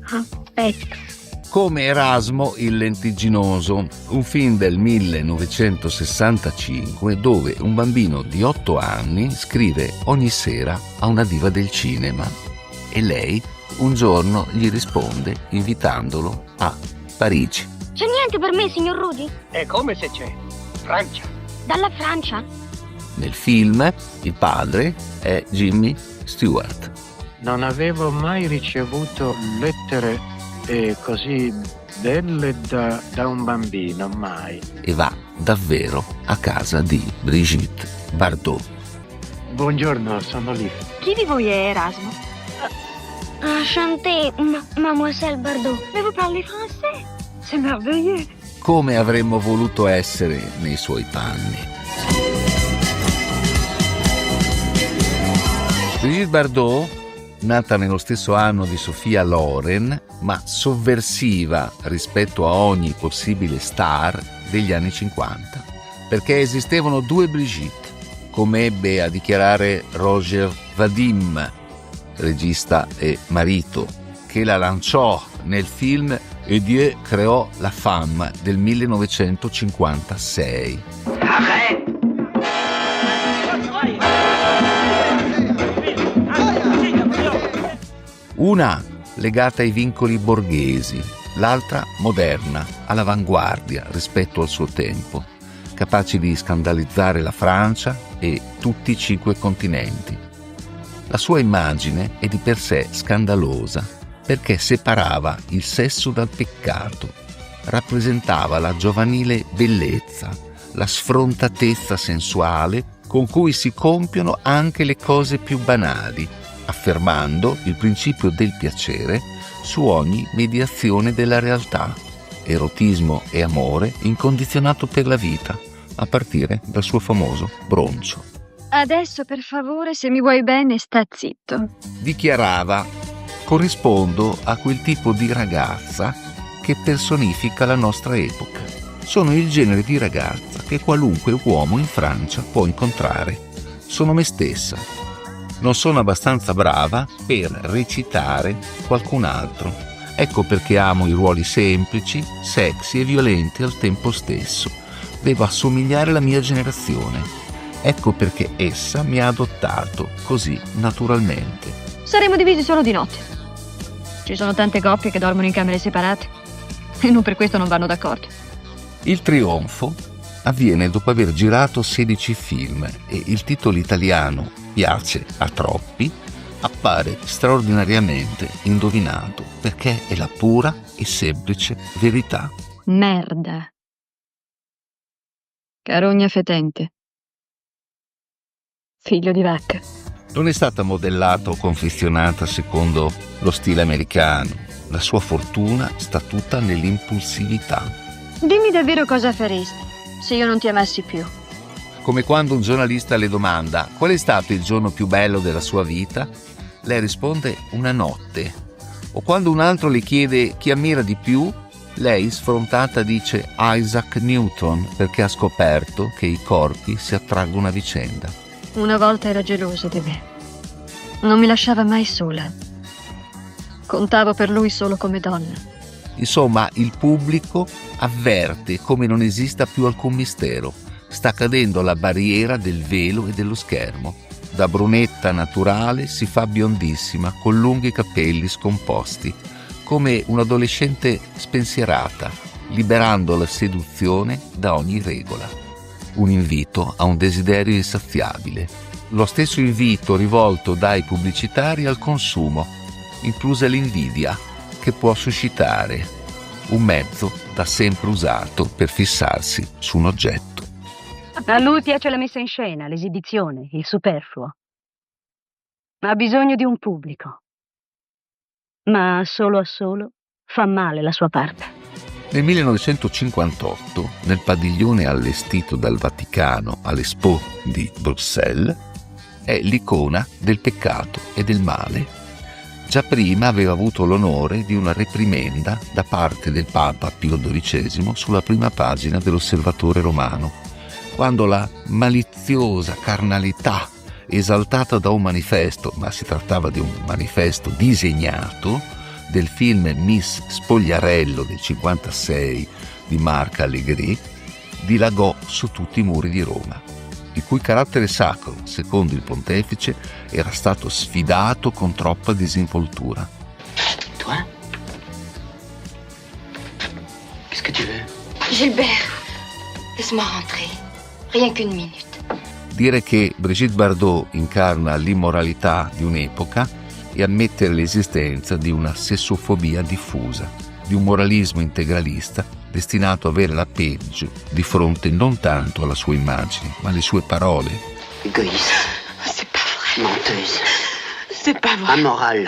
Aspetto. Come Erasmo il Lentigginoso, un film del 1965 dove un bambino di 8 anni scrive ogni sera a una diva del cinema e lei un giorno gli risponde invitandolo a Parigi. C'è niente per me, signor Rudy? È come se c'è. Francia. Dalla Francia? Nel film il padre è Jimmy Stewart. Non avevo mai ricevuto lettere così belle da un bambino, mai. E va davvero a casa di Brigitte Bardot. Buongiorno, sono lì. Chi di voi è Erasmo? Enchanté, mademoiselle Bardot. Mais vous parlez français? C'est merveilleux. Come avremmo voluto essere nei suoi panni. Brigitte Bardot, nata nello stesso anno di Sophia Loren, ma sovversiva rispetto a ogni possibile star degli anni 50, perché esistevano due Brigitte, come ebbe a dichiarare Roger Vadim, regista e marito, che la lanciò nel film Et Dieu créò la femme del 1956. Una legata ai vincoli borghesi, l'altra moderna, all'avanguardia rispetto al suo tempo, capace di scandalizzare la Francia e tutti i 5 continenti. La sua immagine è di per sé scandalosa perché separava il sesso dal peccato, rappresentava la giovanile bellezza, la sfrontatezza sensuale con cui si compiono anche le cose più banali, affermando il principio del piacere su ogni mediazione della realtà, erotismo e amore incondizionato per la vita, a partire dal suo famoso broncio. Adesso, per favore, se mi vuoi bene, sta zitto. Dichiarava: corrispondo a quel tipo di ragazza che personifica la nostra epoca. Sono il genere di ragazza che qualunque uomo in Francia può incontrare. Sono me stessa. Non sono abbastanza brava per recitare qualcun altro. Ecco perché amo i ruoli semplici, sexy e violenti al tempo stesso. Devo assomigliare alla mia generazione. Ecco perché essa mi ha adottato così naturalmente. Saremo divisi solo di notte. Ci sono tante coppie che dormono in camere separate e non per questo non vanno d'accordo. Il trionfo avviene dopo aver girato 16 film e il titolo italiano piace a troppi, appare straordinariamente indovinato perché è la pura e semplice verità. Merda. Carogna fetente. Figlio di vacca. Non è stata modellata o confezionata secondo lo stile americano. La sua fortuna sta tutta nell'impulsività. Dimmi davvero cosa faresti se io non ti amassi più. Come quando un giornalista le domanda qual è stato il giorno più bello della sua vita, lei risponde una notte. O quando un altro le chiede chi ammira di più, lei sfrontata dice Isaac Newton perché ha scoperto che i corpi si attraggono a vicenda. Una volta era geloso di me. Non mi lasciava mai sola. Contavo per lui solo come donna. Insomma, il pubblico avverte come non esista più alcun mistero. Sta cadendo la barriera del velo e dello schermo. Da brunetta naturale si fa biondissima, con lunghi capelli scomposti, come un'adolescente spensierata, liberando la seduzione da ogni regola. Un invito a un desiderio insaziabile. Lo stesso invito rivolto dai pubblicitari al consumo, inclusa l'invidia, che può suscitare un mezzo da sempre usato per fissarsi su un oggetto. A lui piace la messa in scena, l'esibizione, il superfluo. Ha bisogno di un pubblico. Ma solo a solo fa male la sua parte. Nel 1958, nel padiglione allestito dal Vaticano all'Expo di Bruxelles, è l'icona del peccato e del male. Già prima aveva avuto l'onore di una reprimenda da parte del Papa Pio XII sulla prima pagina dell'Osservatore Romano, quando la maliziosa carnalità esaltata da un manifesto, ma si trattava di un manifesto disegnato, del film Miss Spogliarello del 1956 di Marc Allegri, dilagò su tutti i muri di Roma, il cui carattere sacro, secondo il pontefice, era stato sfidato con troppa disinvoltura. Toi? Qu'est-ce que tu veux? Gilbert, laisse-moi rentrer. Rien qu'une minute. Dire che Brigitte Bardot incarna l'immoralità di un'epoca e ammettere l'esistenza di una sessofobia diffusa, di un moralismo integralista destinato a avere la peggio di fronte non tanto alla sua immagine, ma alle sue parole. Égoïste. C'est pas vrai. Menteuse. C'est pas vrai. Amorale.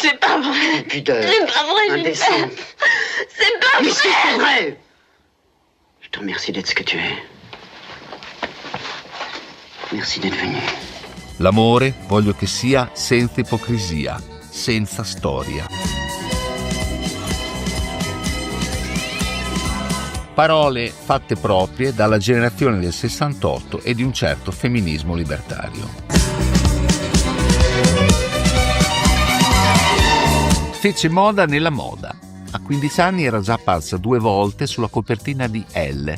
C'est pas vrai. Pudeur. C'est pas vrai, Indécente. Gilbert. C'est pas Mais vrai. si, c'est vrai. Je te remercie d'être ce que tu es. Merci d'être venu. L'amore voglio che sia senza ipocrisia, senza storia. Parole fatte proprie dalla generazione del 68 e di un certo femminismo libertario. Fece moda nella moda. A 15 anni era già apparsa 2 volte sulla copertina di Elle,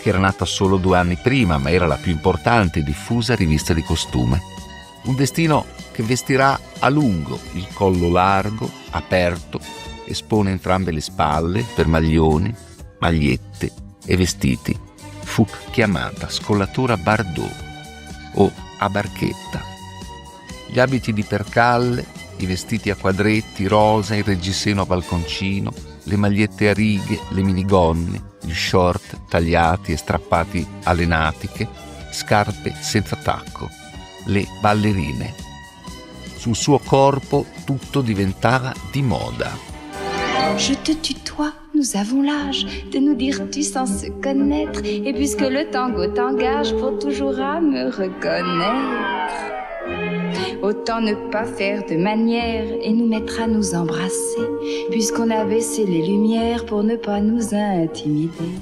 che era nata solo 2 anni prima, ma era la più importante e diffusa rivista di costume. Un destino che vestirà a lungo, il collo largo, aperto, espone entrambe le spalle per maglioni, magliette e vestiti. Fu chiamata scollatura Bardot o a barchetta. Gli abiti di percalle, i vestiti a quadretti rosa, il reggiseno a balconcino, le magliette a righe, le minigonne, gli short tagliati e strappati alle natiche, scarpe senza tacco, le ballerine. Sul suo corpo tutto diventava di moda. Je te tutoie, nous avons l'âge de nous dire tu sans se connaître. Et puisque le tango t'engage pour toujours à me reconnaître, autant ne pas faire de manière et nous mettre à nous embrasser, puisqu'on a baissé les lumières pour ne pas nous intimider.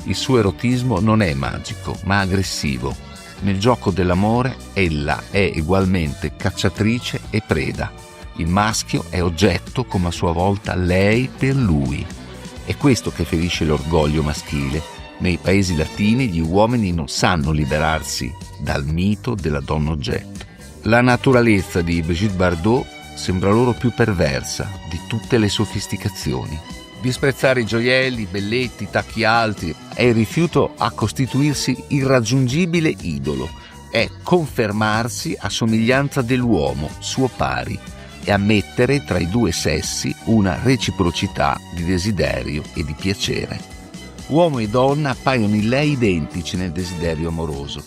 Il suo erotismo non è magico, ma aggressivo. Nel gioco dell'amore ella è ugualmente cacciatrice e preda. Il maschio è oggetto come a sua volta lei per lui. È questo che ferisce l'orgoglio maschile. Nei paesi latini gli uomini non sanno liberarsi dal mito della donna oggetto. La naturalezza di Brigitte Bardot sembra loro più perversa di tutte le sofisticazioni. Disprezzare i gioielli, i belletti, i tacchi alti è il rifiuto a costituirsi irraggiungibile idolo, è confermarsi a somiglianza dell'uomo, suo pari, e ammettere tra i due sessi una reciprocità di desiderio e di piacere. Uomo e donna appaiono in lei identici nel desiderio amoroso.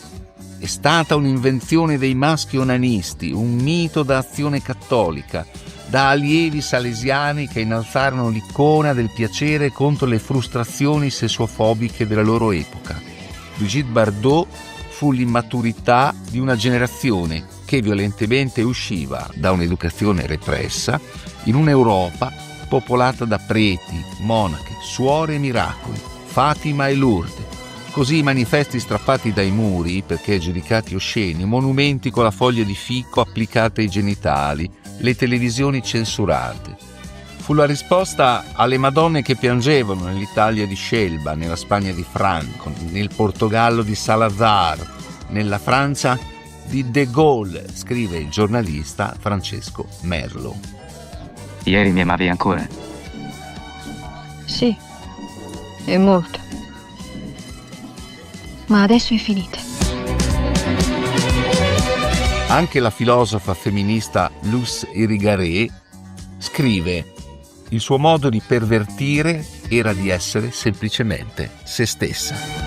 È stata un'invenzione dei maschi onanisti, un mito da azione cattolica, da allievi salesiani che innalzarono l'icona del piacere contro le frustrazioni sessuofobiche della loro epoca. Brigitte Bardot fu l'immaturità di una generazione che violentemente usciva da un'educazione repressa in un'Europa popolata da preti, monache, suore e miracoli, Fatima e Lourdes. Così i manifesti strappati dai muri perché giudicati osceni, monumenti con la foglia di fico applicata ai genitali, le televisioni censurate. Fu la risposta alle Madonne che piangevano nell'Italia di Scelba, nella Spagna di Franco, nel Portogallo di Salazar, nella Francia di De Gaulle, scrive il giornalista Francesco Merlo. Ieri mi amavi ancora? Sì, e molto. Ma adesso è finita. Anche la filosofa femminista Luce Irigaray scrive: il suo modo di pervertire era di essere semplicemente se stessa.